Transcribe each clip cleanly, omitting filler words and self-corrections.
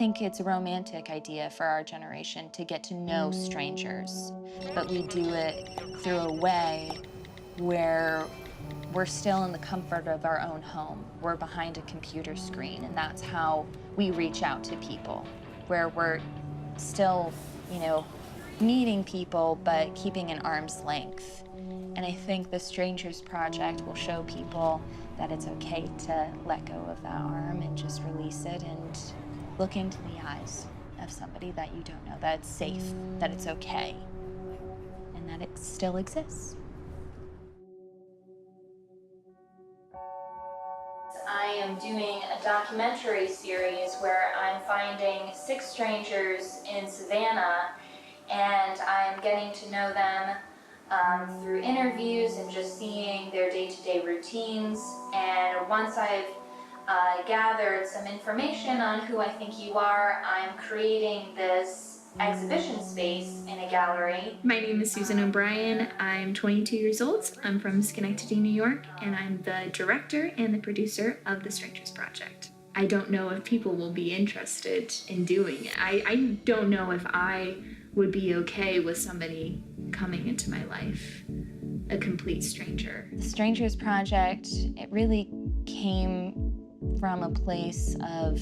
think it's a romantic idea for our generation to get to know strangers, but we do it through a way where we're still in the comfort of our own home. We're behind a computer screen, and that's how we reach out to people, where we're still, meeting people, but keeping an arm's length. And I think the Strangers Project will show people that it's okay to let go of that arm and just release it and look into the eyes of somebody that you don't know, that it's safe, that it's okay, and that it still exists. I am doing a documentary series where I'm finding 6 strangers in Savannah, and I'm getting to know them through interviews and just seeing their day-to-day routines. And once I've gathered some information on who I think you are, I'm creating this exhibition space in a gallery. My name is Susan O'Brien. I'm 22 years old. I'm from Schenectady, New York, and I'm the director and the producer of the Strangers Project. I don't know if people will be interested in doing it. I don't know if I would be okay with somebody coming into my life, a complete stranger. The Strangers Project, it really came from a place of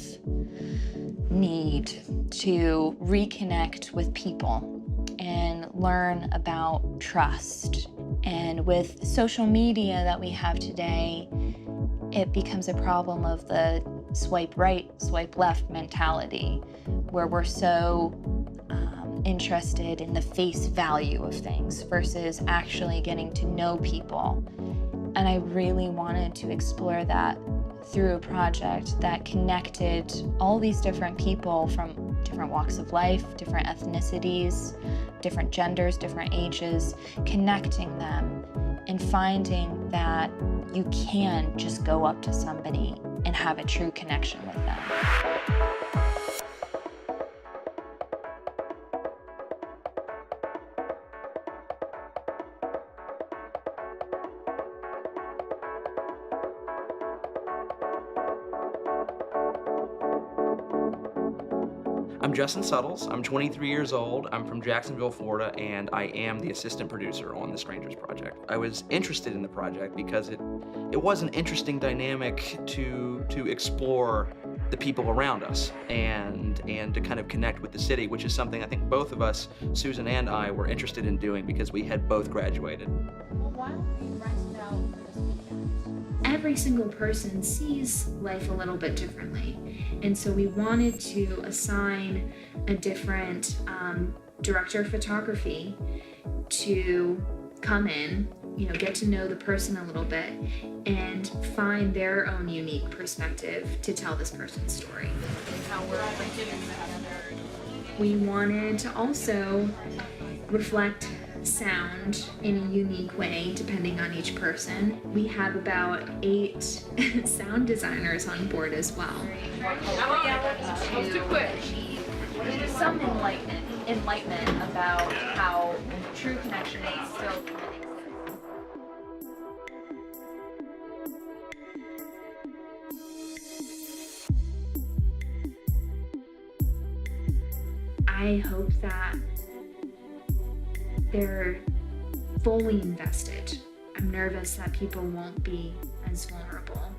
need to reconnect with people and learn about trust. And with social media that we have today, it becomes a problem of the swipe right, swipe left mentality, where we're so interested in the face value of things versus actually getting to know people. And I really wanted to explore that through a project that connected all these different people from different walks of life, different ethnicities, different genders, different ages, connecting them and finding that you can just go up to somebody and have a true connection with them. I'm Justin Suttles. I'm 23 years old. I'm from Jacksonville, Florida, and I am the assistant producer on the Strangers Project. I was interested in the project because it was an interesting dynamic to explore the people around us and to kind of connect with the city, which is something I think both of us, Susan and I, were interested in doing because we had both graduated. Well, why don't we rent it out for this weekend? Every single person sees life a little bit differently. And so we wanted to assign a different director of photography to come in, get to know the person a little bit and find their own unique perspective to tell this person's story. We wanted to also reflect sound in a unique way depending on each person. We have about 8 sound designers on board as well. Some enlightenment about how true connection is still can exist. I hope that they're fully invested. I'm nervous that people won't be as vulnerable.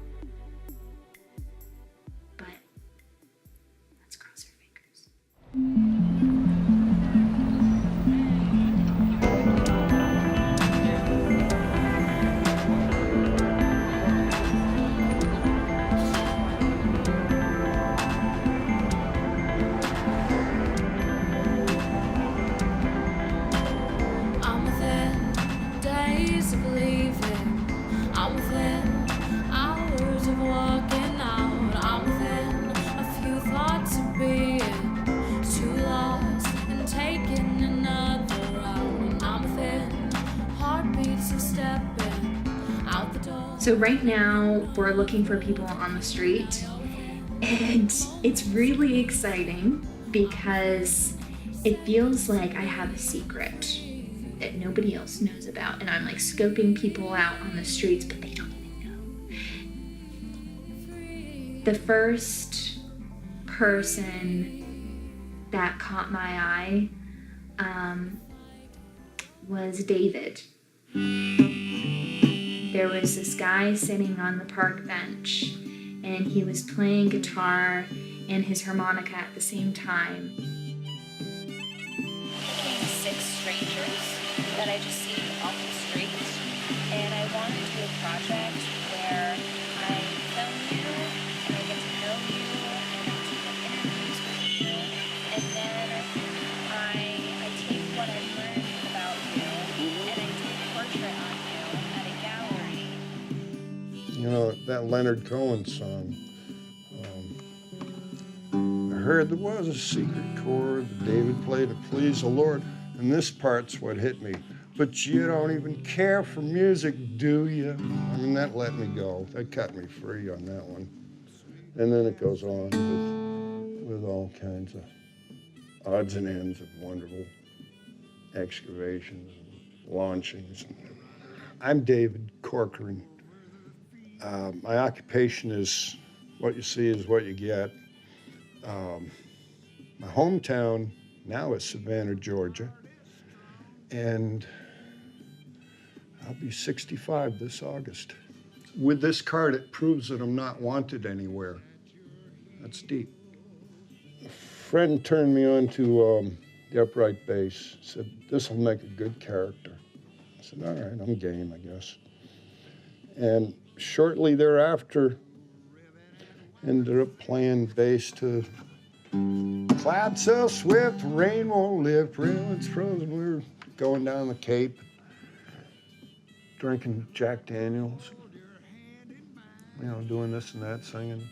But let's cross our fingers. I'm within days of leaving. I'm within hours of walking out. I'm within a few thoughts of being too lost and taking another route. And I'm within heartbeats of stepping out the door. So right now we're looking for people on the street, and it's really exciting because it feels like I have a secret that nobody else knows about, and I'm like scoping people out on the streets, but they don't even know. The first person that caught my eye was David. There was this guy sitting on the park bench, and he was playing guitar and his harmonica at the same time. Became 6 strangers that I just see off the street, and I wanted to do a project where I film you and I get to know you and I take interviews with you, and then I take what I've learned about you and I do a portrait on you at a gallery. You know, that Leonard Cohen song, I heard there was a secret chord that David played to please the Lord, and this part's what hit me. But you don't even care for music, do you? I mean, that let me go. That cut me free on that one. And then it goes on with all kinds of odds and ends of wonderful excavations and launchings. I'm David Corcoran. My occupation is what you see is what you get. My hometown now is Savannah, Georgia, and I'll be 65 this August. With this card, it proves that I'm not wanted anywhere. That's deep. A friend turned me on to the upright bass, said, "This'll make a good character." I said, "All right, I'm game, I guess." And shortly thereafter, ended up playing bass to "Cloud so swift, rain won't lift, railing's frozen." We were going down the Cape, drinking Jack Daniels, you know, doing this and that, singing.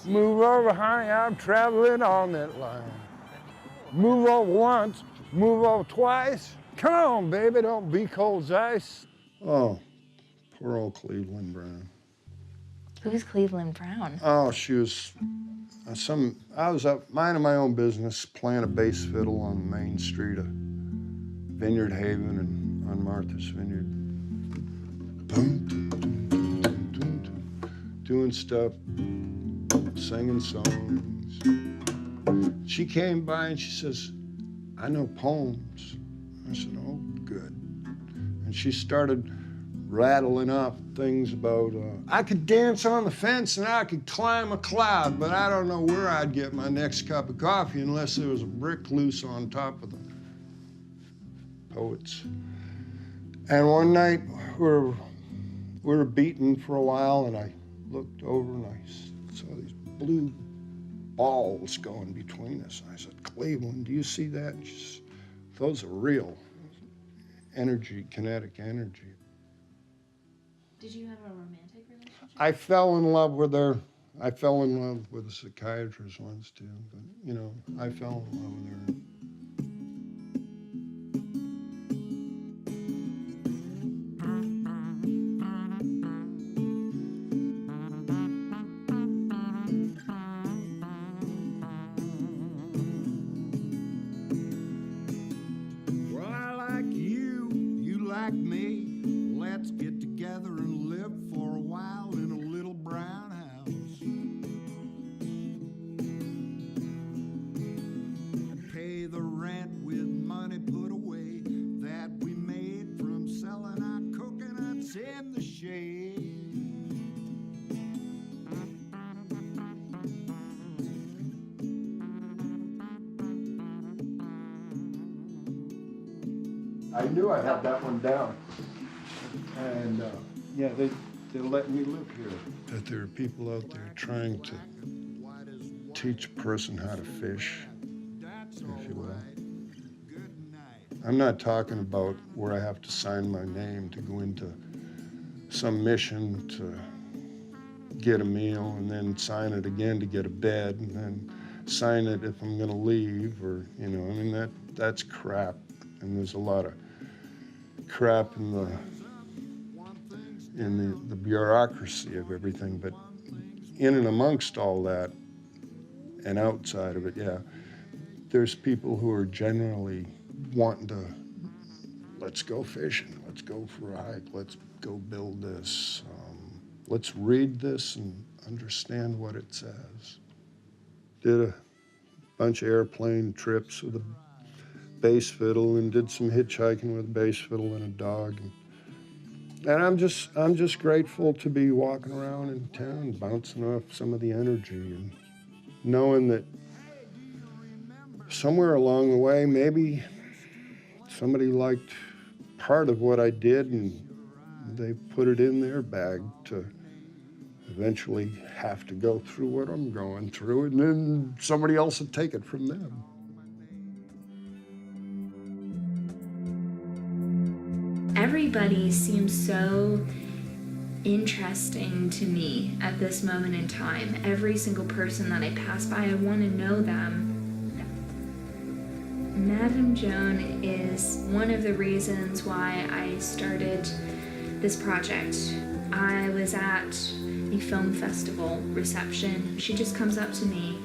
Move over, honey, I'm traveling on that line. Move over once, move over twice. Come on, baby, don't be cold as ice. Oh, poor old Cleveland Brown. Who's Cleveland Brown? Oh, she was I was up minding my own business, playing a bass fiddle on the main street of Vineyard Haven and on Martha's Vineyard. Boom, dum, dum, dum, dum, dum, dum, doing stuff, singing songs. She came by and she says, "I know poems." I said, "Oh, good." And she started rattling off things about, I could dance on the fence and I could climb a cloud, but I don't know where I'd get my next cup of coffee unless there was a brick loose on top of the poets. And one night we were beating for a while, and I looked over and I saw these blue balls going between us. And I said, "Cleveland, do you see that?" And she said, "Those are real energy, kinetic energy." Did you have a romantic relationship? I fell in love with her. I fell in love with a psychiatrist once too, but you know, I fell in love with her. Well, I like you, you like me. Let's get together and live for a while in a little brown house. Pay the rent with money put away that we made from selling our coconuts in the shade. I knew I had that one down. And yeah, they let me live here. That there are people out there trying to teach a person how to fish, if you will. I'm not talking about where I have to sign my name to go into some mission to get a meal and then sign it again to get a bed and then sign it if I'm gonna leave, or, you know, I mean, that's crap. And there's a lot of crap in the bureaucracy of everything, but in and amongst all that and outside of it, yeah, there's people who are generally wanting to, let's go fishing, let's go for a hike, let's go build this, let's read this and understand what it says. Did a bunch of airplane trips with a bass fiddle and did some hitchhiking with a bass fiddle and a dog. And I'm just grateful to be walking around in town, bouncing off some of the energy and knowing that somewhere along the way, maybe somebody liked part of what I did and they put it in their bag to eventually have to go through what I'm going through, and then somebody else would take it from them. Everybody seems so interesting to me at this moment in time. Every single person that I pass by, I want to know them. Madame Joan is one of the reasons why I started this project. I was at a film festival reception. She just comes up to me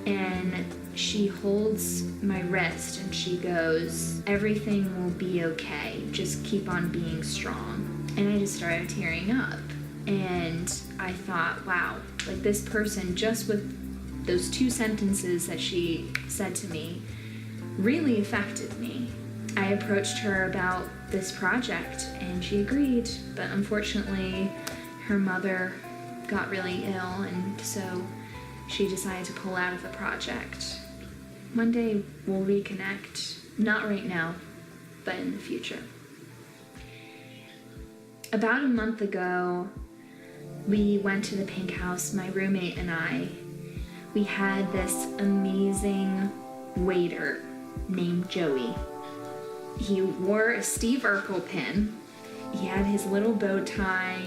and she holds my wrist and she goes, "Everything will be okay. Just keep on being strong." And I just started tearing up. And I thought, wow, like this person, just with those 2 sentences that she said to me, really affected me. I approached her about this project and she agreed, but unfortunately her mother got really ill and so she decided to pull out of the project. One day we'll reconnect, not right now, but in the future. About a month ago, we went to the Pink House, my roommate and I. We had this amazing waiter named Joey. He wore a Steve Urkel pin. He had his little bow tie.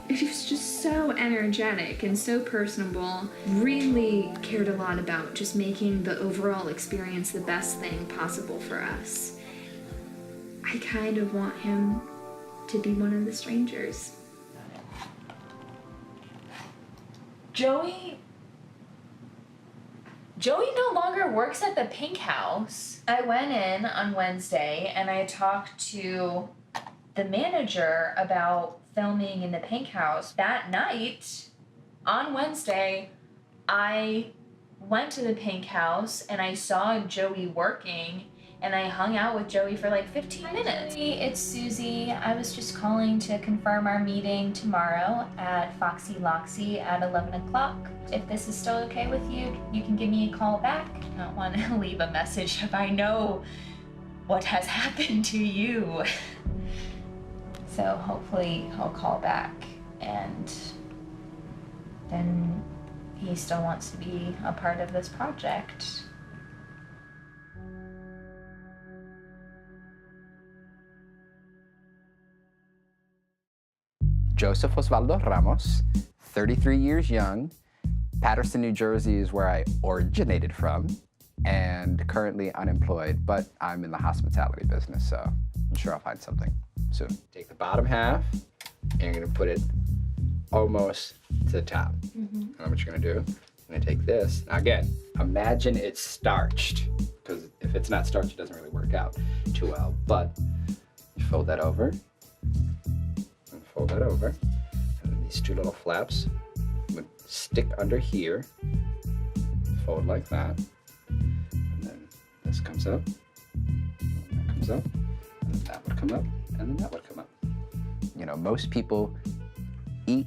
He was just so energetic and so personable. Really cared a lot about just making the overall experience the best thing possible for us. I kind of want him to be one of the strangers. Joey no longer works at the Pink House. I went in on Wednesday and I talked to the manager about filming in the Pink House. That night, on Wednesday, I went to the Pink House and I saw Joey working and I hung out with Joey for like 15 minutes. It's Susie. I was just calling to confirm our meeting tomorrow at Foxy Loxy at 11 o'clock. If this is still okay with you, you can give me a call back. I don't want to leave a message if I know what has happened to you. So hopefully he'll call back and then he still wants to be a part of this project. Joseph Osvaldo Ramos, 33 years young. Paterson, New Jersey is where I originated from, and currently unemployed, but I'm in the hospitality business, so I'm sure I'll find something soon. Take the bottom half, and you're gonna put it almost to the top. And what you're gonna do, you're gonna take this. Now again, imagine it's starched, because if it's not starched, it doesn't really work out too well, but you fold that over, and fold that over, and then these 2 little flaps would stick under here, fold like that, and then this comes up, and that comes up, and then that would come up, and then that would come up. You know, most people eat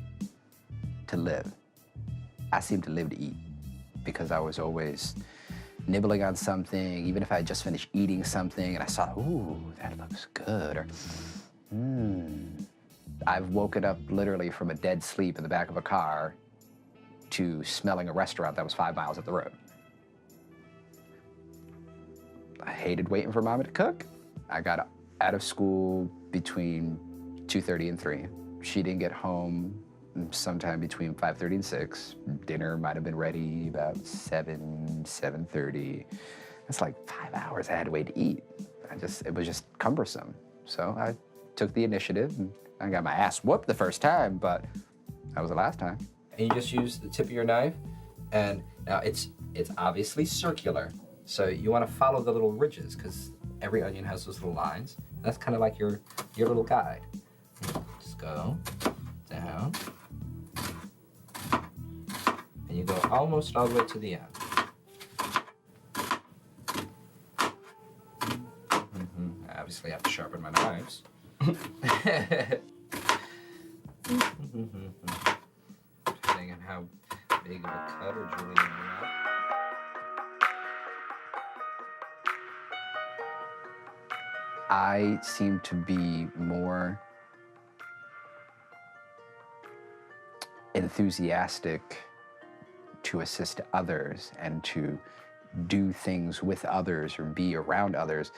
to live. I seem to live to eat because I was always nibbling on something, even if I had just finished eating something and I saw, ooh, that looks good, or I've woken up literally from a dead sleep in the back of a car to smelling a restaurant that was 5 miles up the road. I hated waiting for Mama to cook. I got out of school between 2:30 and 3. She didn't get home sometime between 5:30 and 6. Dinner might have been ready about 7:30. That's like 5 hours I had to wait to eat. It was just cumbersome. So I took the initiative and I got my ass whooped the first time, but that was the last time. And you just use the tip of your knife, and now it's obviously circular, so you want to follow the little ridges because every onion has those little lines. That's kind of like your little guide. Just go down, almost all the way to the end. Obviously, I have to sharpen my knives. Depending on how big of a cut or julienne you want. I seem to be more enthusiastic to assist others and to do things with others or be around others.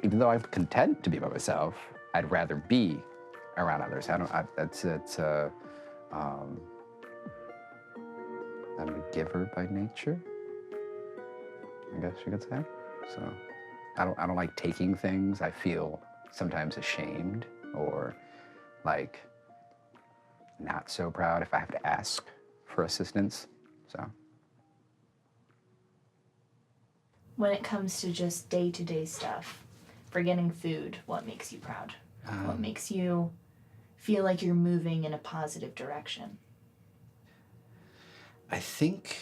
Even though I'm content to be by myself, I'd rather be around others. I'm a giver by nature, I guess you could say. So I don't like taking things. I feel sometimes ashamed or like not so proud if I have to ask for assistance. So When it comes to just day-to-day stuff, for getting food, what makes you proud? What makes you feel like you're moving in a positive direction? I think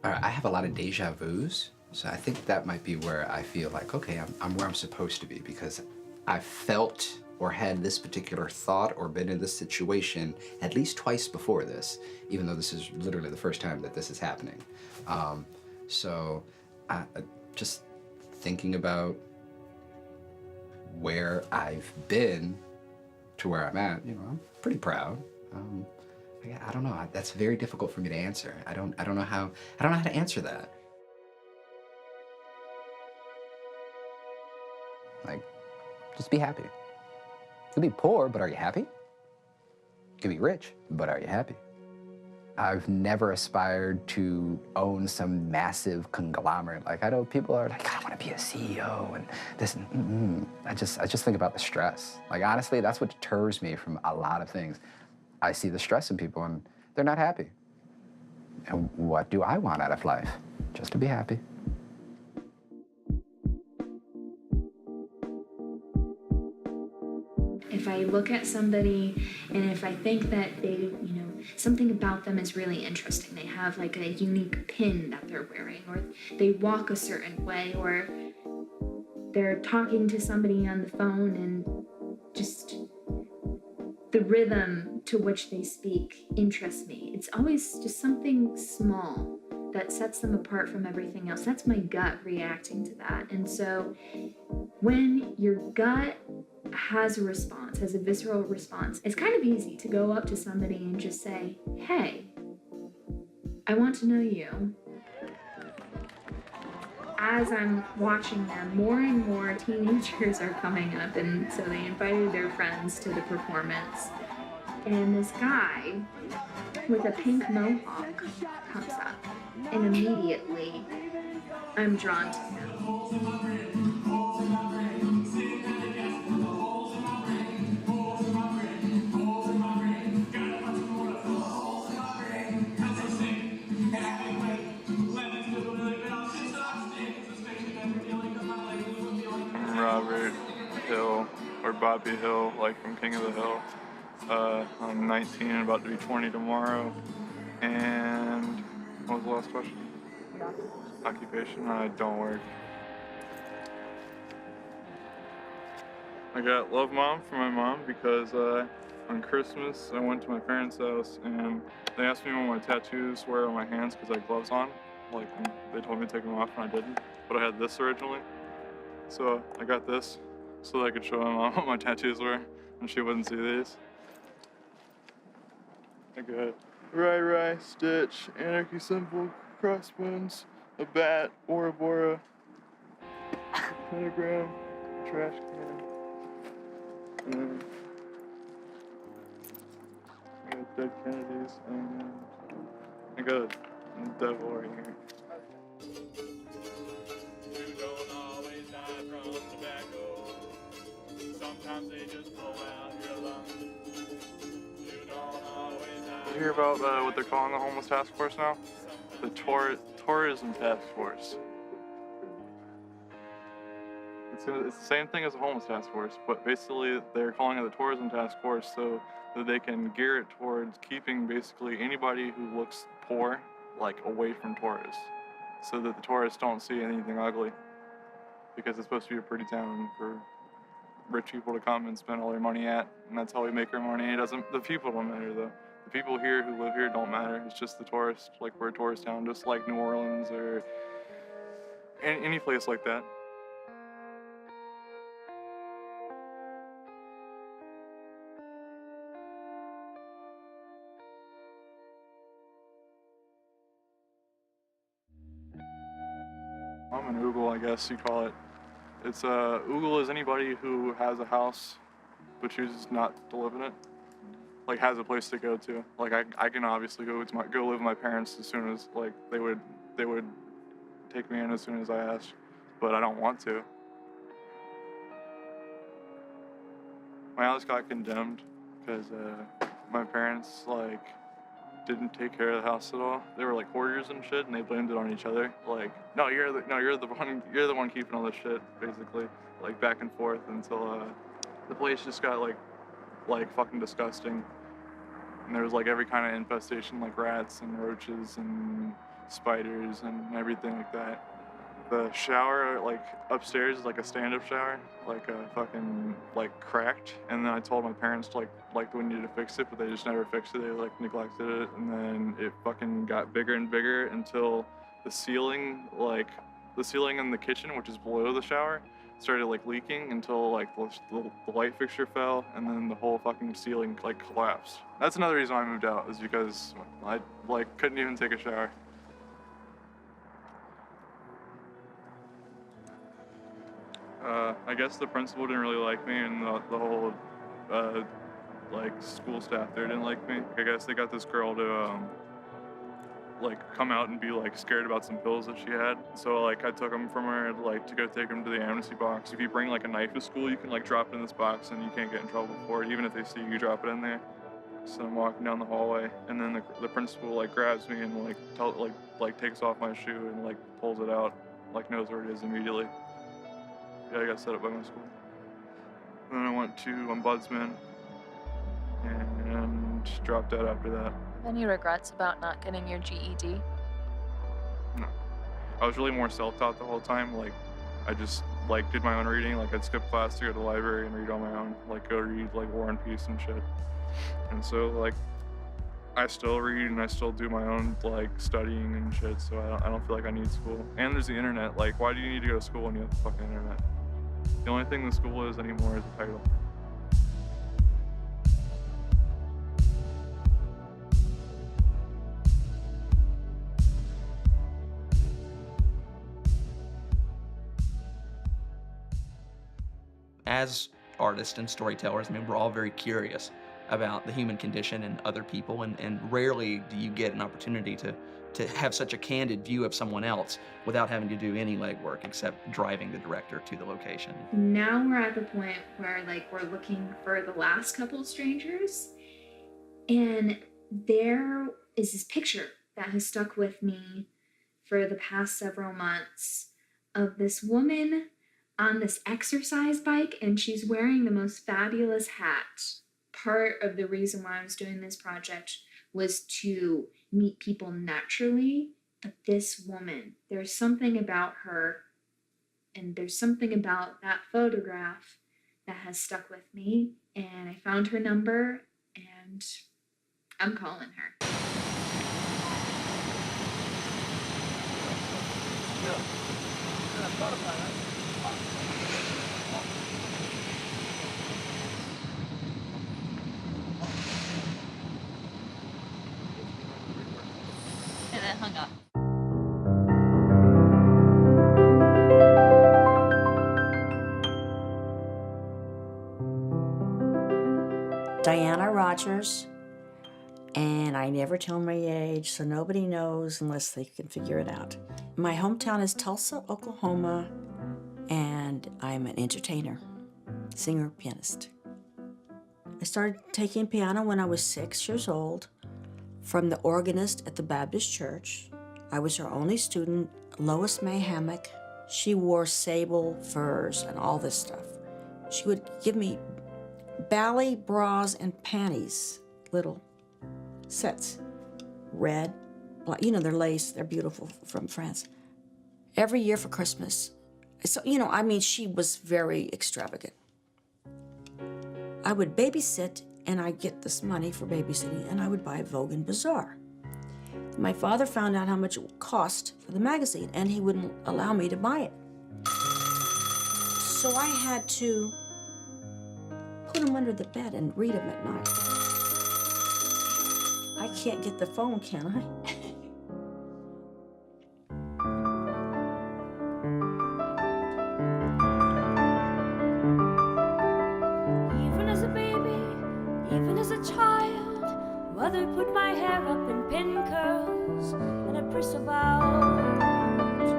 I have a lot of deja vus, so I think that might be where I feel like, okay, I'm where I'm supposed to be because I've felt or had this particular thought or been in this situation at least twice before this, even though this is literally the first time that this is happening. So just thinking about where I've been to where I'm at, I'm pretty proud. I don't know. That's very difficult for me to answer. I don't know how to answer that. Like, just be happy. You can be poor, but are you happy? You can be rich, but are you happy? I've never aspired to own some massive conglomerate. Like, I know people are like, I want to be a CEO and this. I just think about the stress. Like, honestly, that's what deters me from a lot of things. I see the stress in people and they're not happy. And what do I want out of life? Just to be happy. If I look at somebody and if I think that they, something about them is really interesting, they have like a unique pin that they're wearing, or they walk a certain way, or they're talking to somebody on the phone and just the rhythm to which they speak interests me. It's always just something small that sets them apart from everything else. That's my gut reacting to that. And so when your gut has a response, has a visceral response, it's kind of easy to go up to somebody and just say, hey, I want to know you. As I'm watching them, more and more teenagers are coming up, and so they invited their friends to the performance. And this guy with a pink mohawk comes up, and immediately I'm drawn to him. Robert Hill, or Bobby Hill, like from King of the Hill. I'm 19 and about to be 20 tomorrow. And what was the last question? Occupation? I don't work. I got Love Mom for my mom because on Christmas I went to my parents' house and they asked me what my tattoos were on my hands because I had gloves on. Like, they told me to take them off and I didn't. But I had this originally. So I got this so that I could show my mom what my tattoos were and she wouldn't see these. I got Rai, Stitch, Anarchy Symbol, Crossbones, a bat, Bora Bora, pentagram, trash can, and I got Dead Kennedys, and I got a devil right here. Sometimes they just blow out your lungs. You don't always have. Did you hear about what they're calling the homeless task force now? The tourism task force. It's the same thing as the homeless task force, but basically they're calling it the tourism task force so that they can gear it towards keeping basically anybody who looks poor, like, away from tourists, so that the tourists don't see anything ugly, because it's supposed to be a pretty town for rich people to come and spend all their money at, and that's how we make our money. The people don't matter though. The people here who live here don't matter. It's just the tourists. Like, we're a tourist town, just like New Orleans or any place like that. I'm an oogle, I guess you call it. It's oogle is anybody who has a house but chooses not to live in it. Like, has a place to go to. Like, I can obviously go live with my parents as soon as, like, they would take me in as soon as I asked, but I don't want to. My house got condemned because my parents, like, didn't take care of the house at all. They were like hoarders and shit, and they blamed it on each other. Like, you're the one keeping all this shit, basically. Like, back and forth until the place just got like fucking disgusting. And there was like every kind of infestation, like rats and roaches and spiders and everything like that. The shower, like, upstairs is like a stand-up shower, like fucking, like, cracked. And then I told my parents, like we needed to fix it, but they just never fixed it. They, like, neglected it. And then it fucking got bigger and bigger until the ceiling in the kitchen, which is below the shower, started, like, leaking until, like, the light fixture fell, and then the whole fucking ceiling, like, collapsed. That's another reason I moved out, is because I, like, couldn't even take a shower. I guess the principal didn't really like me, and the whole, like, school staff there didn't like me. I guess they got this girl to, like, come out and be, like, scared about some pills that she had. So, like, I took them from her, like, to go take them to the amnesty box. If you bring, like, a knife to school, you can, like, drop it in this box, and you can't get in trouble for it. Even if they see you drop it in there. So I'm walking down the hallway, and then the principal, like, grabs me and, like, takes off my shoe and, like, pulls it out, like, knows where it is immediately. Yeah, I got set up by my school. Then I went to Ombudsman and dropped out after that. Any regrets about not getting your GED? No. I was really more self-taught the whole time. Like, I just, like, did my own reading. Like, I'd skip class to go to the library and read on my own. Like, go read, like, War and Peace and shit. And so, like, I still read and I still do my own, like, studying and shit, so I don't feel like I need school. And there's the internet. Like, why do you need to go to school when you have the fucking internet? The only thing the school is anymore is a title. As artists and storytellers, I mean, we're all very curious about the human condition and other people, and rarely do you get an opportunity to have such a candid view of someone else without having to do any legwork except driving the director to the location. Now we're at the point where, like, we're looking for the last couple strangers, and there is this picture that has stuck with me for the past several months of this woman on this exercise bike, and she's wearing the most fabulous hat. Part of the reason why I was doing this project was to meet people naturally, but this woman, there's something about her, and there's something about that photograph that has stuck with me, and I found her number, and I'm calling her. And then hung up. Diana Rogers, and I never tell my age, so nobody knows unless they can figure it out. My hometown is Tulsa, Oklahoma, and I'm an entertainer, singer, pianist. I started taking piano when I was 6 years old from the organist at the Baptist church. I was her only student, Lois May Hammock. She wore sable furs and all this stuff. She would give me ballet bras and panties, little sets, red, black, you know, they're lace, they're beautiful from France. Every year for Christmas. So, you know, I mean, she was very extravagant. I would babysit, and I'd get this money for babysitting, and I would buy Vogue and Bazaar. My father found out how much it would cost for the magazine, and he wouldn't allow me to buy it. So I had to put them under the bed and read them at night. I can't get the phone, can I? Even as a baby, even as a child, mother put my hair up in pin curls and a bristle bound.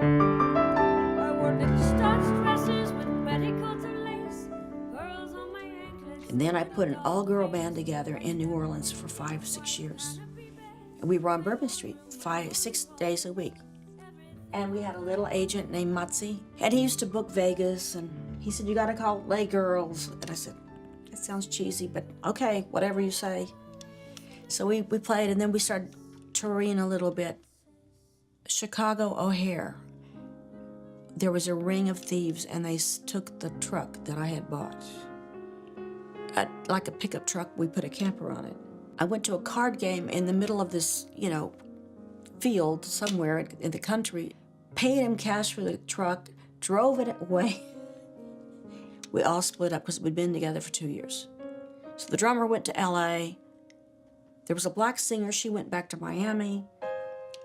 I wore little starched dresses with petticoats of lace, pearls on my anklets. And then I put an all-girl band together in New Orleans for 5 or 6 years. And we were on Bourbon Street 6 days a week. And we had a little agent named Mutzi, and he used to book Vegas, and he said, you gotta call Lay Girls. And I said, that sounds cheesy, but okay, whatever you say. So we played, and then we started touring a little bit. Chicago O'Hare, there was a ring of thieves, and they took the truck that I had bought. Like a pickup truck, we put a camper on it. I went to a card game in the middle of this, you know, field somewhere in the country, paid him cash for the truck, drove it away. We all split up because we'd been together for 2 years. So the drummer went to LA. There was a black singer, she went back to Miami.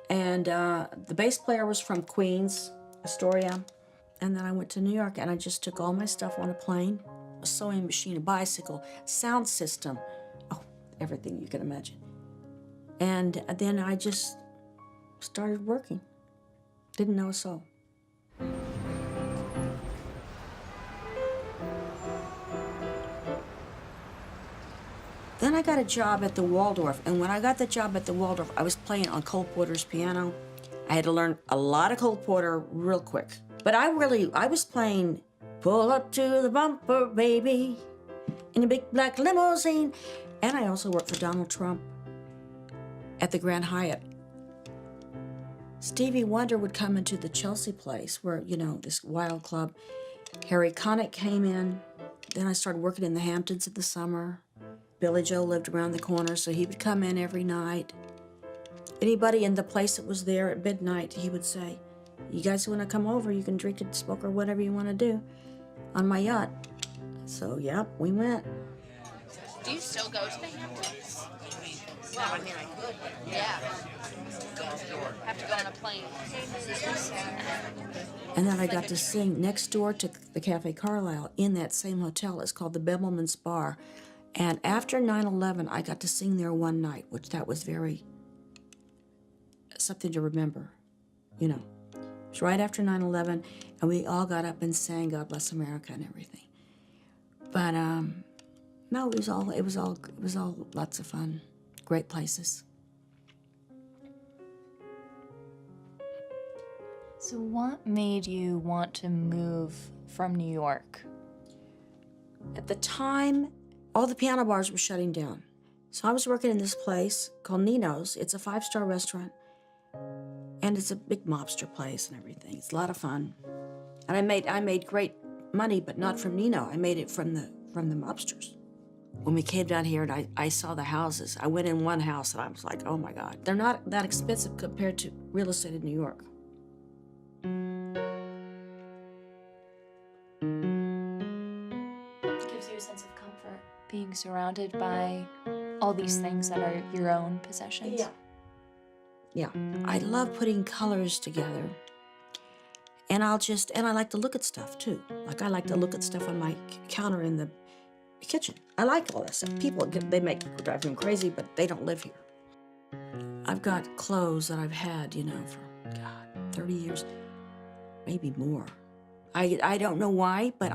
And the bass player was from Queens, Astoria. And then I went to New York, and I just took all my stuff on a plane, a sewing machine, a bicycle, sound system, everything you can imagine. And then I just started working. Didn't know a soul. Then I got a job at the Waldorf, and when I got the job at the Waldorf, I was playing on Cole Porter's piano. I had to learn a lot of Cole Porter real quick. But I was playing Pull Up to the Bumper, Baby, in a big black limousine. And I also worked for Donald Trump at the Grand Hyatt. Stevie Wonder would come into the Chelsea place where, you know, this wild club. Harry Connick came in. Then I started working in the Hamptons in the summer. Billy Joe lived around the corner, so he would come in every night. Anybody in the place that was there at midnight, he would say, you guys want to come over? You can drink and smoke or whatever you want to do on my yacht. So, yep, we went. Do you still go to the Hamptons? Well, I mean, I could. Yeah. Have to go on a plane. And then I got to sing next door to the Cafe Carlisle in that same hotel. It's called the Bemelman's Bar. And after 9/11, I got to sing there one night, which that was very something to remember, you know. It was right after 9/11, and we all got up and sang God Bless America and everything. But no, it was all lots of fun, great places. So what made you want to move from New York? At the time, all the piano bars were shutting down. So I was working in this place called Nino's. It's a 5-star restaurant, and it's a big mobster place and everything. It's a lot of fun. And I made great money, but not from Nino. I made it from the mobsters. When we came down here and I saw the houses, I went in one house and I was like, oh my God. They're not that expensive compared to real estate in New York. It gives you a sense of comfort being surrounded by all these things that are your own possessions. Yeah. I love putting colors together. And I like to look at stuff too. Like I like to look at stuff on my counter in the kitchen. I like all that stuff. People, they drive me crazy, but they don't live here. I've got clothes that I've had, you know, for, God, 30 years, maybe more. I don't know why, but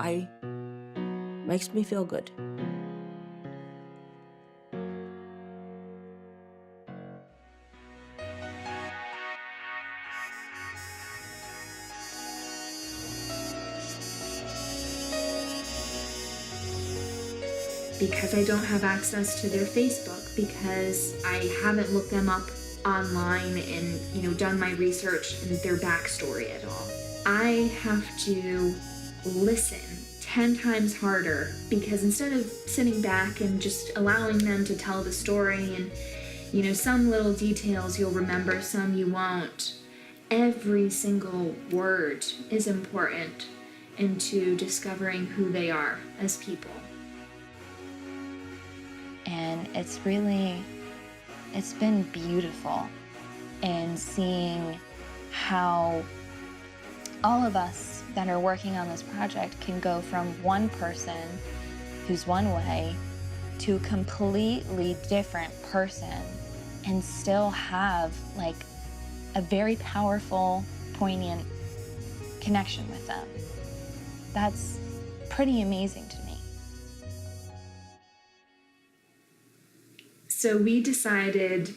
makes me feel good. because I don't have access to their Facebook, because I haven't looked them up online and, done my research and their backstory at all. I have to listen 10 times harder, because instead of sitting back and just allowing them to tell the story and, some little details you'll remember, some you won't, every single word is important into discovering who they are as people. And it's been beautiful in seeing how all of us that are working on this project can go from one person who's one way to a completely different person and still have like a very powerful, poignant connection with them. That's pretty amazing to me. So we decided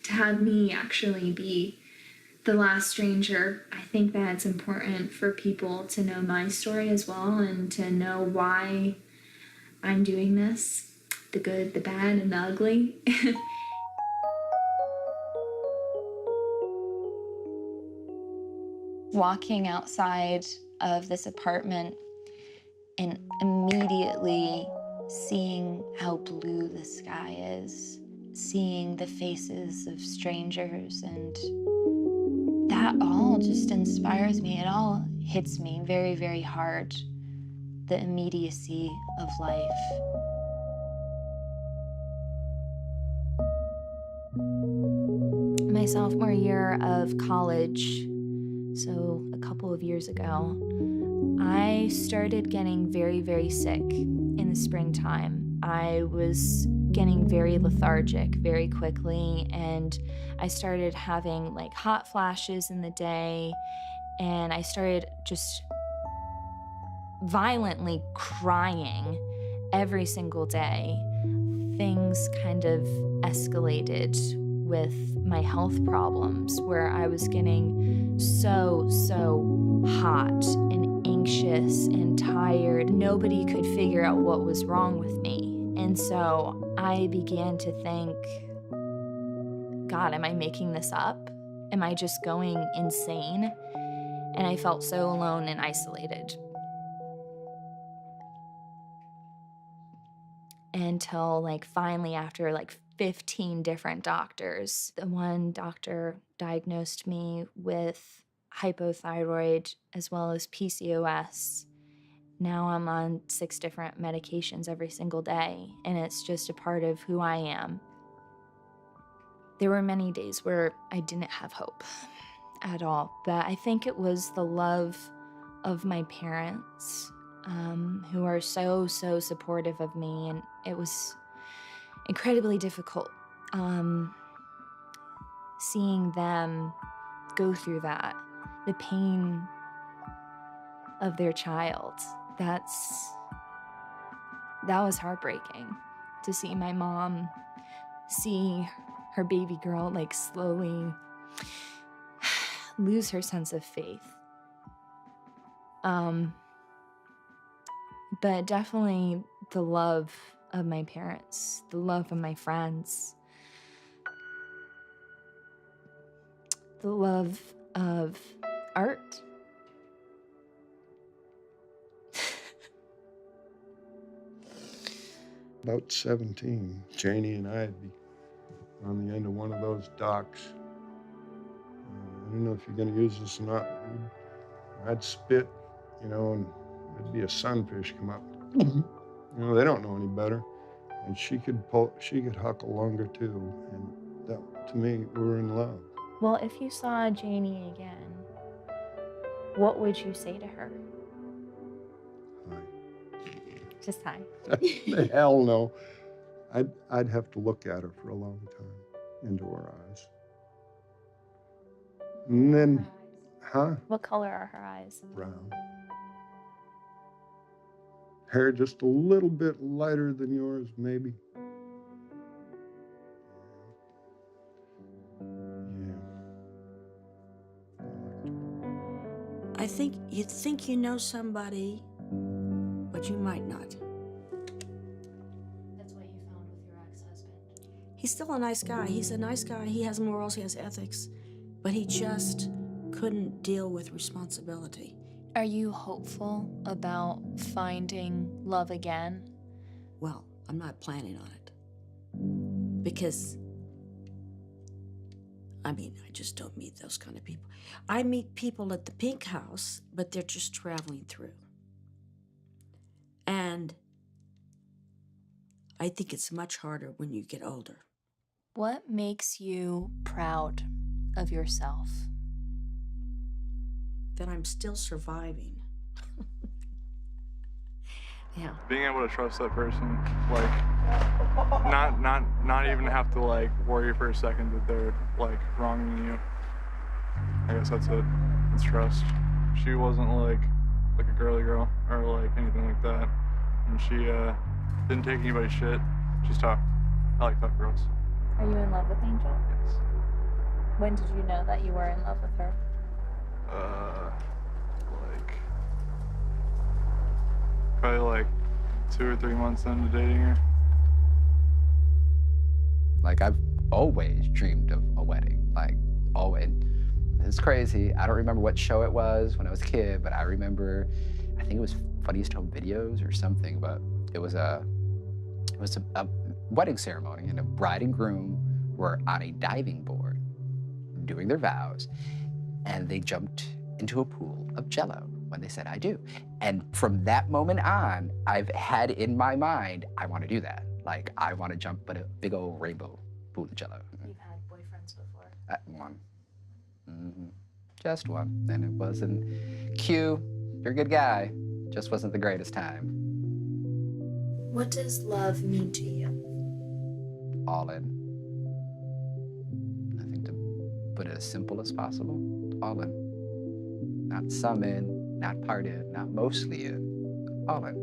to have me actually be the last stranger. I think that it's important for people to know my story as well, and to know why I'm doing this, the good, the bad, and the ugly. Walking outside of this apartment and immediately seeing how blue the sky is, seeing the faces of strangers, and that all just inspires me. It all hits me very, very hard, the immediacy of life. My sophomore year of college, so a couple of years ago, I started getting very, very sick in the springtime. I was getting very lethargic very quickly, and I started having like hot flashes in the day, and I started just violently crying every single day. Things kind of escalated with my health problems, where I was getting so hot and anxious and tired. Nobody could figure out what was wrong with me. And so I began to think, God, am I making this up? Am I just going insane? And I felt so alone and isolated. Until finally, after 15 different doctors, the one doctor diagnosed me with hypothyroid as well as PCOS. Now I'm on 6 different medications every single day, and it's just a part of who I am. There were many days where I didn't have hope at all, but I think it was the love of my parents, who are so supportive of me, and it was incredibly difficult seeing them go through that, the pain of their child. That was heartbreaking, to see my mom see her baby girl slowly lose her sense of faith. But definitely the love of my parents, the love of my friends, the love of art. About 17, Janie and I'd be on the end of one of those docks. I don't know if you're gonna use this or not, but I'd spit, and there'd be a sunfish come up. They don't know any better. And she could huckle longer too. And that, to me, we were in love. Well, if you saw Janie again, what would you say to her? Hi. Just hi. The hell no. I'd have to look at her for a long time, into her eyes. And then, What color are her eyes? Brown. Hair just a little bit lighter than yours, maybe. Yeah. I think you know somebody, but you might not. He's still a nice guy. He's a nice guy. He has morals, he has ethics, but he just couldn't deal with responsibility. Are you hopeful about finding love again? Well, I'm not planning on it. Because, I just don't meet those kind of people. I meet people at the Pink House, but they're just traveling through. And I think it's much harder when you get older. What makes you proud of yourself? That I'm still surviving. Yeah. Being able to trust that person, like, not even have to, like, worry for a second that they're, like, wronging you. I guess that's it. It's trust. She wasn't, like a girly girl or, like, anything like that. And she didn't take anybody's shit. She's tough. I like tough girls. Are you in love with Angel? Yes. When did you know that you were in love with her? Probably like 2 or 3 months into dating her. Like, I've always dreamed of a wedding, like, always. It's crazy. I don't remember what show it was when I was a kid, but I remember, I think it was Funniest Home Videos or something, but it was a wedding ceremony, and the bride and groom were on a diving board doing their vows, and they jumped into a pool of Jell-O when they said, I do. And from that moment on, I've had in my mind, I want to do that. Like, I want to jump in a big old rainbow pool of Jell-O. You've had boyfriends before? One. Just one. And it wasn't, Q, you're a good guy. Just wasn't the greatest time. What does love mean to you? All in. I think to put it as simple as possible, all in. Not some in, not part in, not mostly in, all in.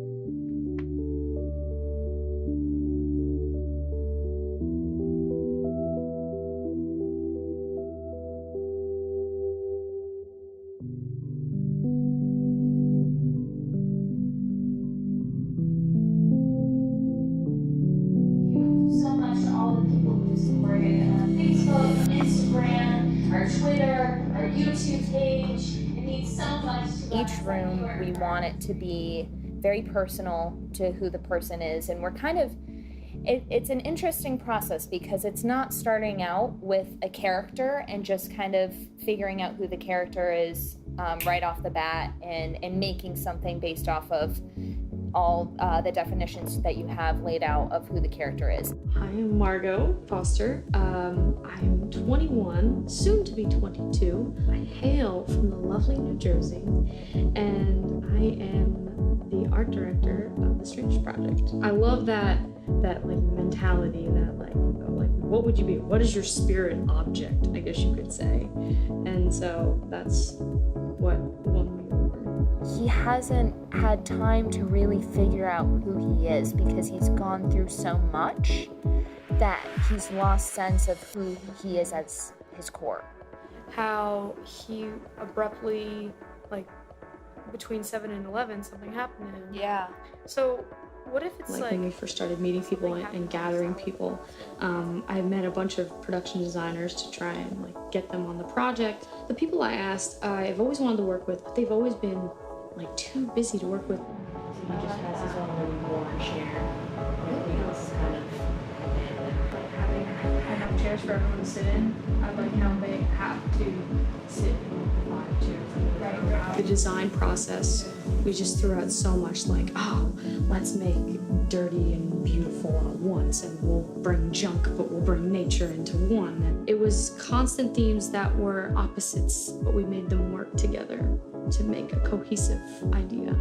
So much to all the people who supported on Facebook, Instagram, our Twitter, our YouTube page. It means so much to us. Each room, we want it to be very personal to who the person is, and we're kind of, it's an interesting process because it's not starting out with a character and just kind of figuring out who the character is right off the bat and making something based off of all the definitions that you have laid out of who the character is. I am Margot Foster. I'm 21, soon to be 22. I hail from the lovely New Jersey, and I am the art director of the Strangers Project. I love that like mentality, that like what would you be? What is your spirit object? I guess you could say. And so that's what won me over. He hasn't had time to really figure out who he is because he's gone through so much that he's lost sense of who he is as his core. How he abruptly, like between 7 and 11, something happened to him. Yeah. So what if it's like when we first started meeting people and gathering people, I met a bunch of production designers to try and like get them on the project. The people I asked, I've always wanted to work with, but they've always been like too busy to work with. He just has his own little worn chair. Everything else is kind of having enough chairs for everyone to sit in. I like how they have to sit in 5 chairs. Right. The design process, we just threw out so much like, oh, let's make dirty and beautiful all at once, and we'll bring junk, but we'll bring nature into one. And it was constant themes that were opposites, but we made them work together to make a cohesive idea.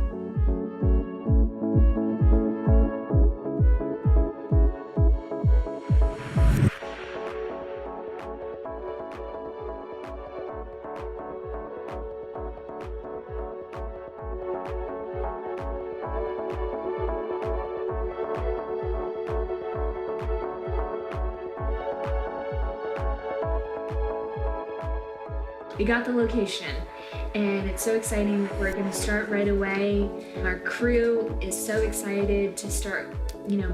We got the location, and it's so exciting. We're gonna start right away. Our crew is so excited to start,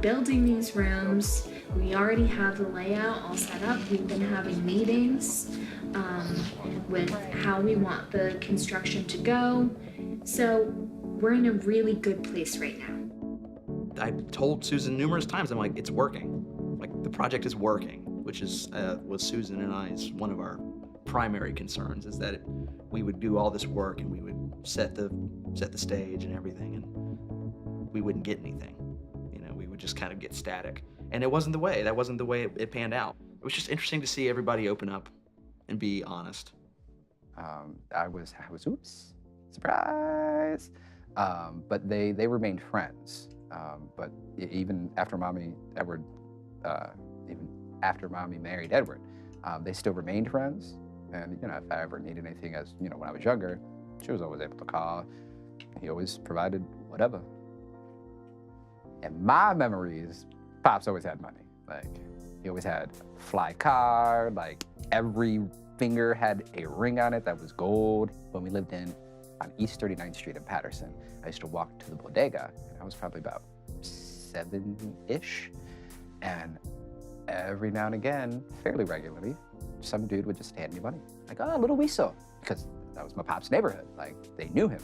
building these rooms. We already have the layout all set up. We've been having meetings with how we want the construction to go. So we're in a really good place right now. I told Susan numerous times, I'm like, it's working. Like, the project is working, which is was Susan and I's one of our primary concerns, is that we would do all this work and we would set the stage and everything, and we wouldn't get anything. You know, we would just kind of get static. And that wasn't the way it panned out. It was just interesting to see everybody open up and be honest. I was, oops, surprise. But they remained friends. But even after Mommy married Edward, they still remained friends. And, you know, if I ever needed anything when I was younger, she was always able to call. He always provided whatever. And my memories, Pops always had money. Like, he always had a fly car, like every finger had a ring on it that was gold. When we lived on East 39th Street in Patterson, I used to walk to the bodega, and I was probably about 7-ish. And every now and again, fairly regularly, some dude would just hand me money. Like, oh, little Weasel, because that was my pop's neighborhood. Like, they knew him.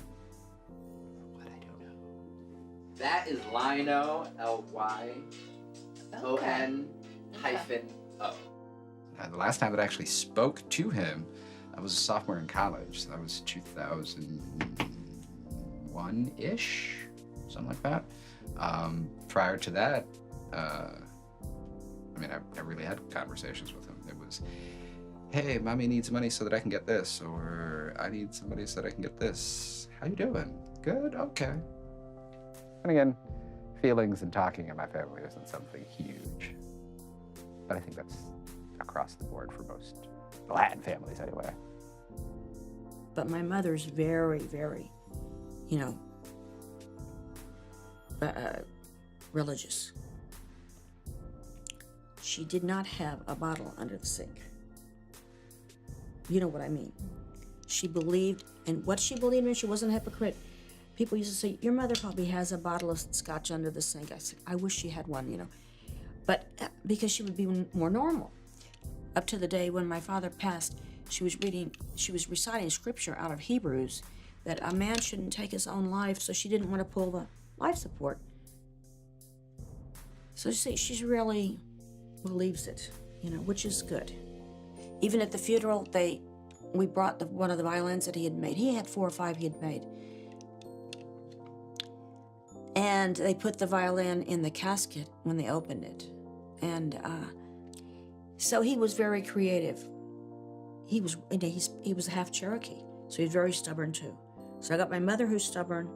What I don't know. That is Lino, Lyon-O. The last time that I actually spoke to him, I was a sophomore in college. So that was 2001-ish, something like that. Prior to that, I really had conversations with him. It was, hey, Mommy needs money so that I can get this, or I need somebody so that I can get this. How you doing? Good? Okay. And again, feelings and talking in my family isn't something huge. But I think that's across the board for most Latin families anyway. But my mother's very, very, religious. She did not have a bottle under the sink. You know what I mean. She believed, and what she believed in, she wasn't a hypocrite. People used to say, your mother probably has a bottle of scotch under the sink. I said, I wish she had one, But because she would be more normal. Up to the day when my father passed, she was reciting scripture out of Hebrews that a man shouldn't take his own life, so she didn't want to pull the life support. So you see, she really believes it, which is good. Even at the funeral, we brought one of the violins that he had made. He had 4 or 5 he had made. And they put the violin in the casket when they opened it. And so he was very creative. He was half Cherokee, so he was very stubborn too. So I got my mother who's stubborn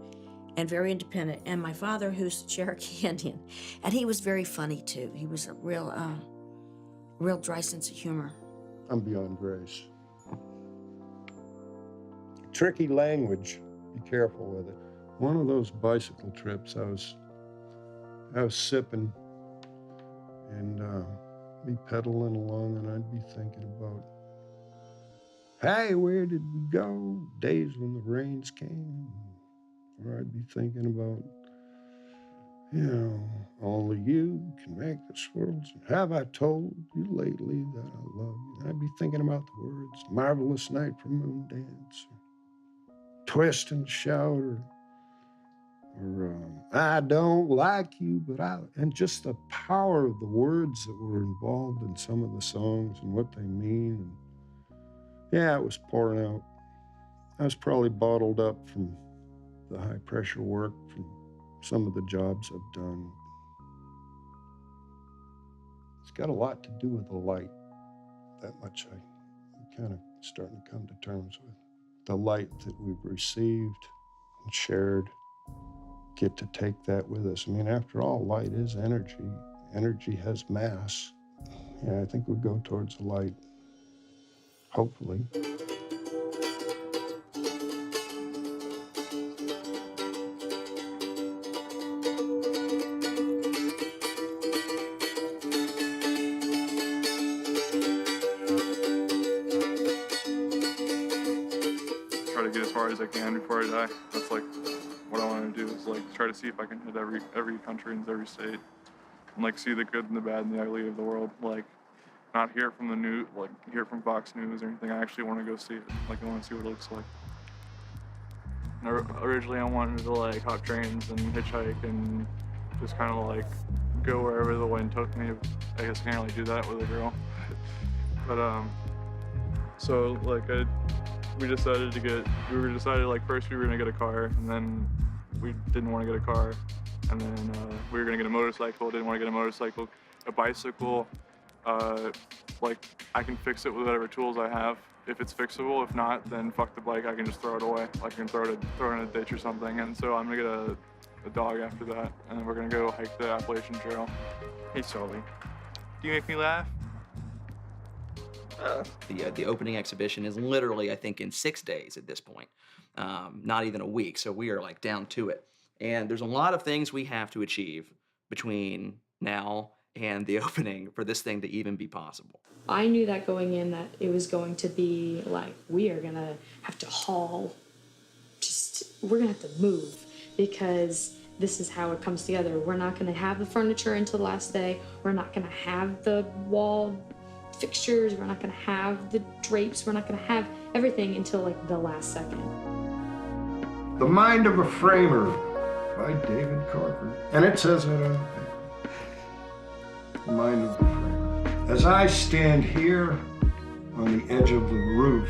and very independent, and my father who's Cherokee Indian. And he was very funny too. He was a real dry sense of humor. I'm beyond grace. Tricky language. Be careful with it. One of those bicycle trips, I was sipping and be pedaling along, and I'd be thinking about, hey, where did we go? Days when the rains came. Or I'd be thinking about, only you can make this world. Have I told you lately that I love you? And I'd be thinking about the words, marvelous night for moon dance, or twist and shout, or I don't like you, and just the power of the words that were involved in some of the songs and what they mean. And yeah, it was pouring out. I was probably bottled up from the high pressure work, from some of the jobs I've done. It's got a lot to do with the light. That much I'm kind of starting to come to terms with. The light that we've received and shared, get to take that with us. I mean, after all, light is energy. Energy has mass. Yeah, I think we'll go towards the light, hopefully. Try to get as far as I can before I die. That's like what I want to do, is like try to see if I can hit every country and every state. like see the good and the bad and the ugly of the world. Like not hear from the news, like hear from Fox News or anything. I actually want to go see it. Like I want to see what it looks like. Originally, I wanted to like hop trains and hitchhike and just kind of like go wherever the wind took me. I guess I can't really do that with a girl. But so like we decided like first we were gonna get a car, and then we didn't want to get a car, and then we were gonna get a motorcycle. Didn't want to get a motorcycle. A bicycle, like I can fix it with whatever tools I have. If it's fixable, if not, then fuck the bike. I can just throw it away. Like I can throw it in a ditch or something. And so I'm gonna get a dog after that, and then we're gonna go hike the Appalachian Trail. Hey, Sully, do you make me laugh? The opening exhibition is literally, I think, in 6 days at this point, not even a week. So we are like down to it. And there's a lot of things we have to achieve between now and the opening for this thing to even be possible. I knew that going in that it was going to be like, we are gonna have to haul, we're gonna have to move, because this is how it comes together. We're not gonna have the furniture until the last day. We're not gonna have the wall fixtures. We're not gonna have the drapes. We're not gonna have everything until like the last second. The Mind of a Framer by David Corcoran. And it says it on the paper. The Mind of a Framer. As I stand here on the edge of the roof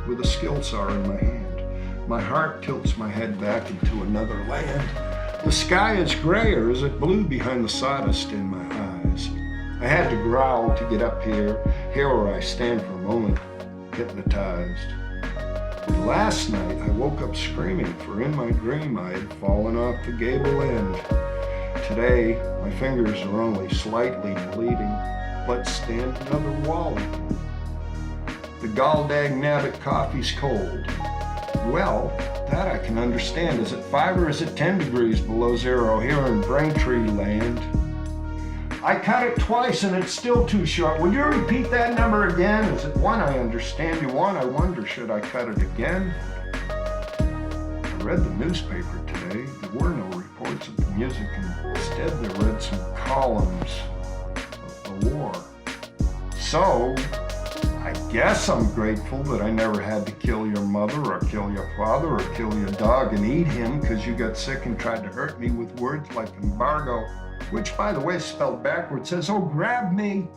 with a skill saw in my hand, my heart tilts my head back into another land. The sky is grayer as it blue behind the sawdust in my eyes. I had to growl to get up here where I stand for a moment, hypnotized. Last night I woke up screaming, for in my dream I had fallen off the gable end. Today my fingers are only slightly bleeding. Let's stand another wally. The Galdag Nabbit coffee's cold. Well, that I can understand. Is it 5 or is it 10 degrees below zero here in Braintree land? I cut it twice and it's still too short. Would you repeat that number again? Is it 1? I understand you want. I wonder, should I cut it again? I read the newspaper today. There were no reports of the music. Instead, they read some columns of the war. So, I guess I'm grateful that I never had to kill your mother or kill your father or kill your dog and eat him because you got sick and tried to hurt me with words like embargo, which, by the way, spelled backwards, says, oh, grab me.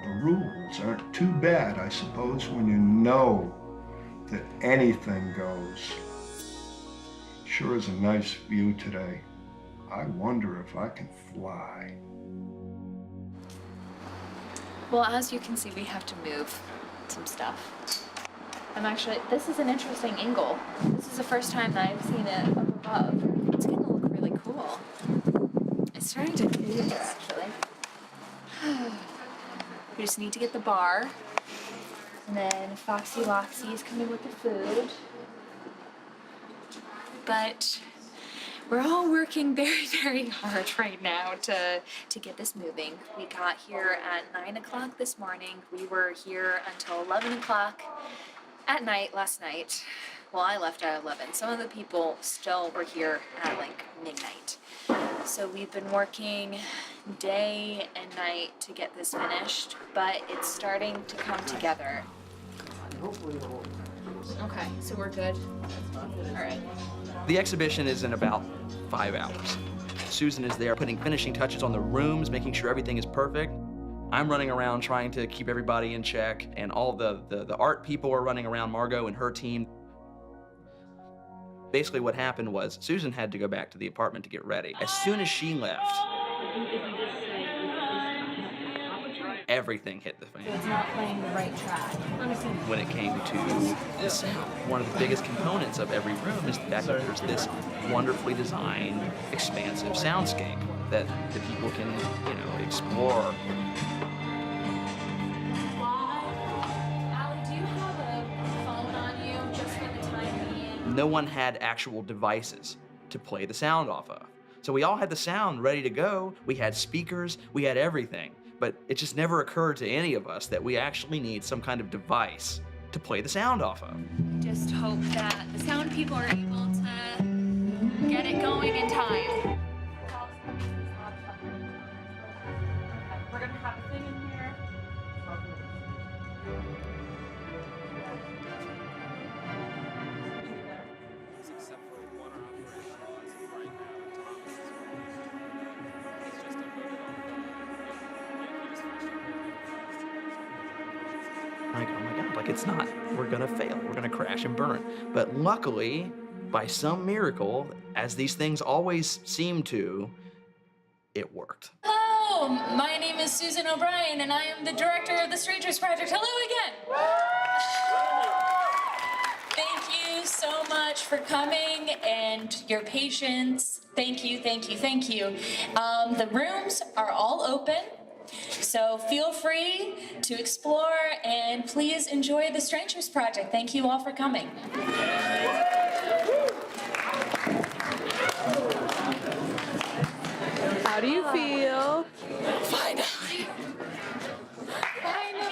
The rules aren't too bad, I suppose, when you know that anything goes. Sure is a nice view today. I wonder if I can fly. Well, as you can see, we have to move some stuff. This is an interesting angle. This is the first time that I've seen it up above. It's gonna look really cool. It's starting to move, actually. We just need to get the bar. And then Foxy Loxy is coming with the food. But we're all working very, very hard right now to get this moving. We got here at 9 o'clock this morning. We were here until 11 o'clock at night last night. Well, I left at 11. Some of the people still were here at like midnight. So we've been working day and night to get this finished, but it's starting to come together. Okay, so we're good? All right. The exhibition is in about 5 hours. Susan is there putting finishing touches on the rooms, making sure everything is perfect. I'm running around trying to keep everybody in check, and all the art people are running around, Margot and her team. Basically what happened was Susan had to go back to the apartment to get ready. As soon as she left, everything hit the fan. It's not playing the right track. When it came to the sound, one of the biggest components of every room is the fact that there's this wonderfully designed, expansive soundscape that the people can, explore. Allie, do you have a phone on you just for the time being? No one had actual devices to play the sound off of. So we all had the sound ready to go. We had speakers, we had everything. But it just never occurred to any of us that we actually need some kind of device to play the sound off of. Just hope that the sound people are able to get it going in time. type of thing in here. Except for one operational as of right now, and Thomas is he's just unloaded all the he just finished Like, oh my God, like it's not. We're gonna fail. We're gonna crash and burn. But luckily, by some miracle, as these things always seem to, it worked. Hello, my name is Susan O'Brien, and I am the director of the Strangers Project. Hello again. Thank you so much for coming and your patience. Thank you, thank you, thank you. The rooms are all open, so feel free to explore and please enjoy the Strangers Project. Thank you all for coming. How do you feel? Finally. Finally.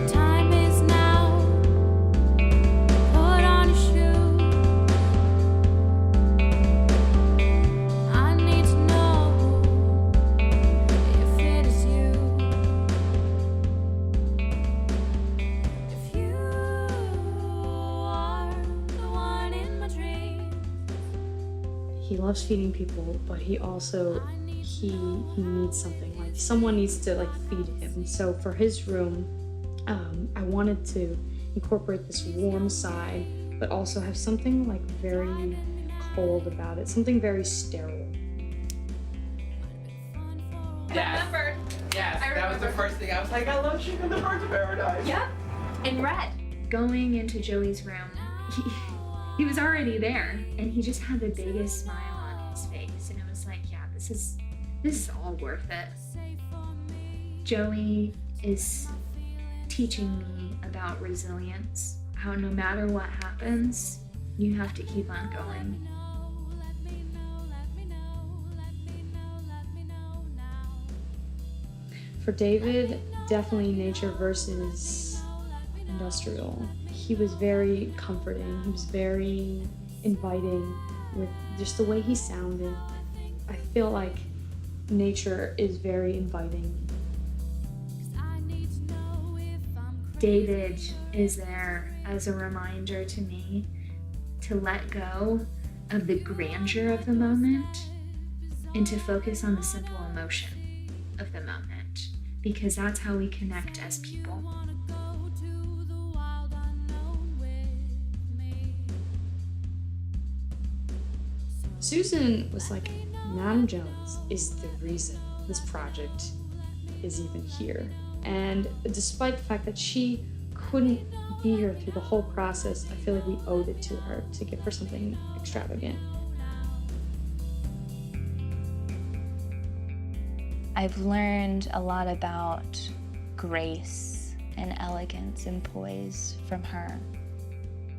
Time is now. Put on your shoe. I need to know if it is you. If you are the one in my dreams. He loves feeding people, but he also he needs something. Like someone needs to like feed him. So for his room, I wanted to incorporate this warm side, but also have something like very cold about it, something very sterile. Yes, that was the first thing. I was like, I love Chicken the Birds of Paradise. Yep. In red. Going into Joey's room, he was already there, and he just had the biggest smile on his face, and it was like, yeah, this is all worth it. Joey is teaching me about resilience, how no matter what happens, you have to keep on going. For David, definitely nature versus industrial. He was very comforting. He was very inviting with just the way he sounded. I feel like nature is very inviting. David is there as a reminder to me to let go of the grandeur of the moment and to focus on the simple emotion of the moment, because that's how we connect as people. Susan was like, Madam Jones is the reason this project is even here. And despite the fact that she couldn't be here through the whole process, I feel like we owed it to her to give her something extravagant. I've learned a lot about grace and elegance and poise from her.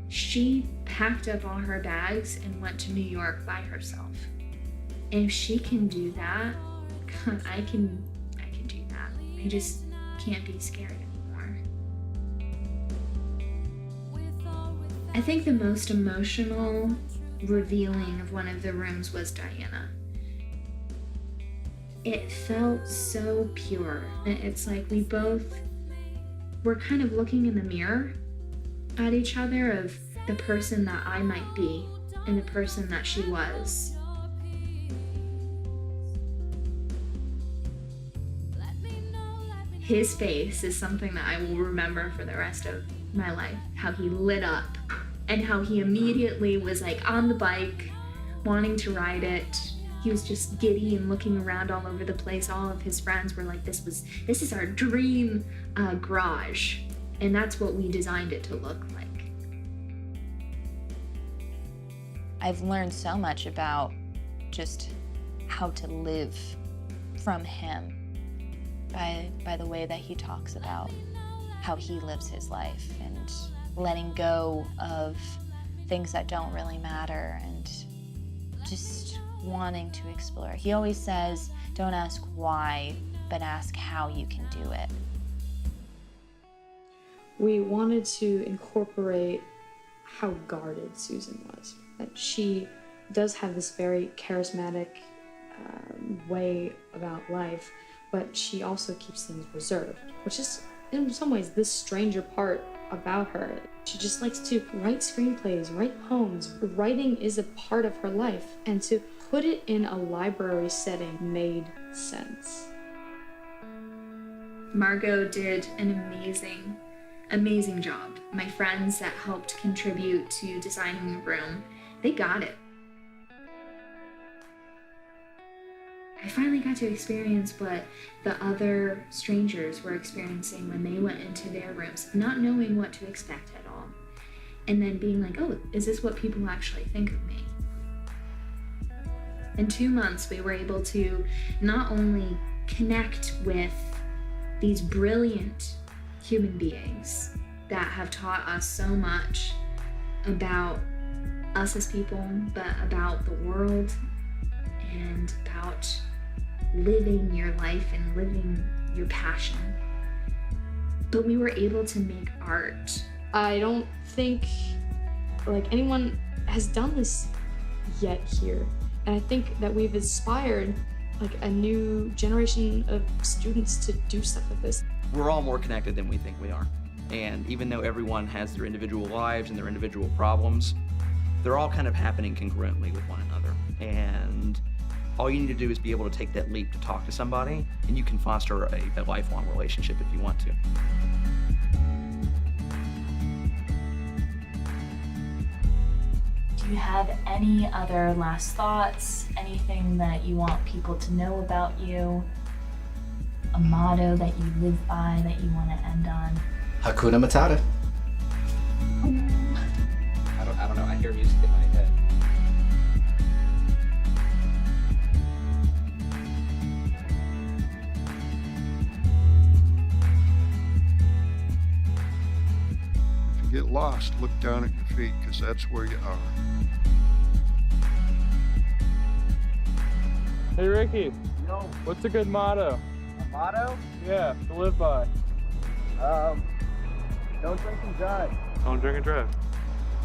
She packed up all her bags and went to New York by herself. And if she can do that, I can do that. I just can't be scared anymore. I think the most emotional revealing of one of the rooms was Diana. It felt so pure. It's like we both were kind of looking in the mirror at each other of the person that I might be and the person that she was. His face is something that I will remember for the rest of my life. How he lit up and how he immediately was like on the bike, wanting to ride it. He was just giddy and looking around all over the place. All of his friends were like, this is our dream garage. And that's what we designed it to look like. I've learned so much about just how to live from him by the way that he talks about how he lives his life and letting go of things that don't really matter and just wanting to explore. He always says, don't ask why, but ask how you can do it. We wanted to incorporate how guarded Susan was. That she does have this very charismatic way about life, but she also keeps things reserved, which is in some ways this stranger part about her. She just likes to write screenplays, write poems. Writing is a part of her life, and to put it in a library setting made sense. Margot did an amazing job. My friends that helped contribute to designing the room, they got it. I finally got to experience what the other strangers were experiencing when they went into their rooms, not knowing what to expect at all. And then being like, oh, is this what people actually think of me? In 2 months, we were able to not only connect with these brilliant human beings that have taught us so much about us as people, but about the world and about living your life and living your passion. But we were able to make art. I don't think anyone has done this yet here. And I think that we've inspired a new generation of students to do stuff like this. We're all more connected than we think we are. And even though everyone has their individual lives and their individual problems, they're all kind of happening congruently with one another. And all you need to do is be able to take that leap to talk to somebody, and you can foster a lifelong relationship if you want to. Do you have any other last thoughts? Anything that you want people to know about you? A motto that you live by that you want to end on? Hakuna Matata. I don't know. I hear music in my head. If you get lost, look down at your feet, because that's where you are. Hey Ricky, Yo, what's a good motto? a motto? Yeah, to live by. Don't drink and drive. Don't drink and drive.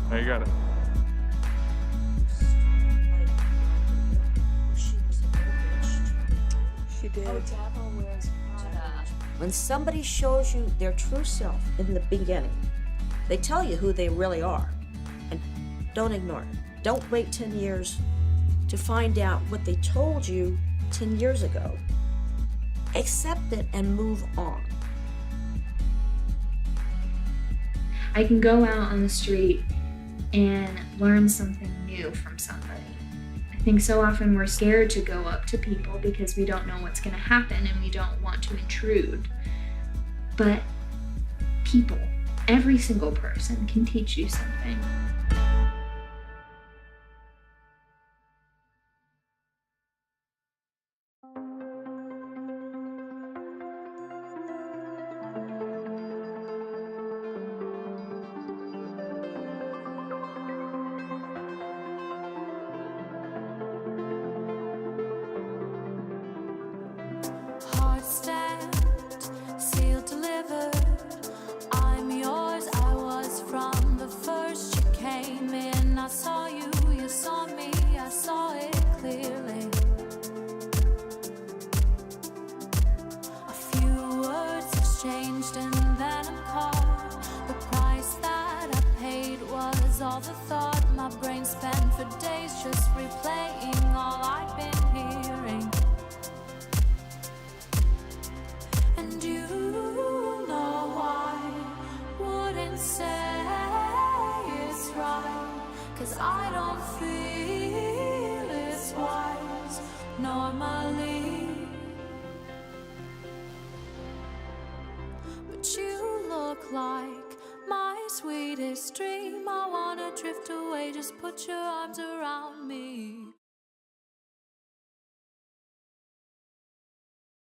There you got it. She did. When somebody shows you their true self in the beginning, they tell you who they really are. And don't ignore it. Don't wait 10 years to find out what they told you 10 years ago. Accept it and move on. I can go out on the street and learn something new from somebody. I think so often we're scared to go up to people because we don't know what's going to happen and we don't want to intrude. But people, every single person can teach you something. Heart stamped, sealed, delivered. I'm yours, I was from the first you came in. I saw you, you saw me, I saw it clearly. A few words exchanged and then I'm caught. The price that I paid was all the thought my brain spent for days just replaying all I'd been hearing. And you know I wouldn't say it's right, 'cause I don't feel it's wise normally. But you look like my sweetest dream. I wanna drift away, just put your arms around me.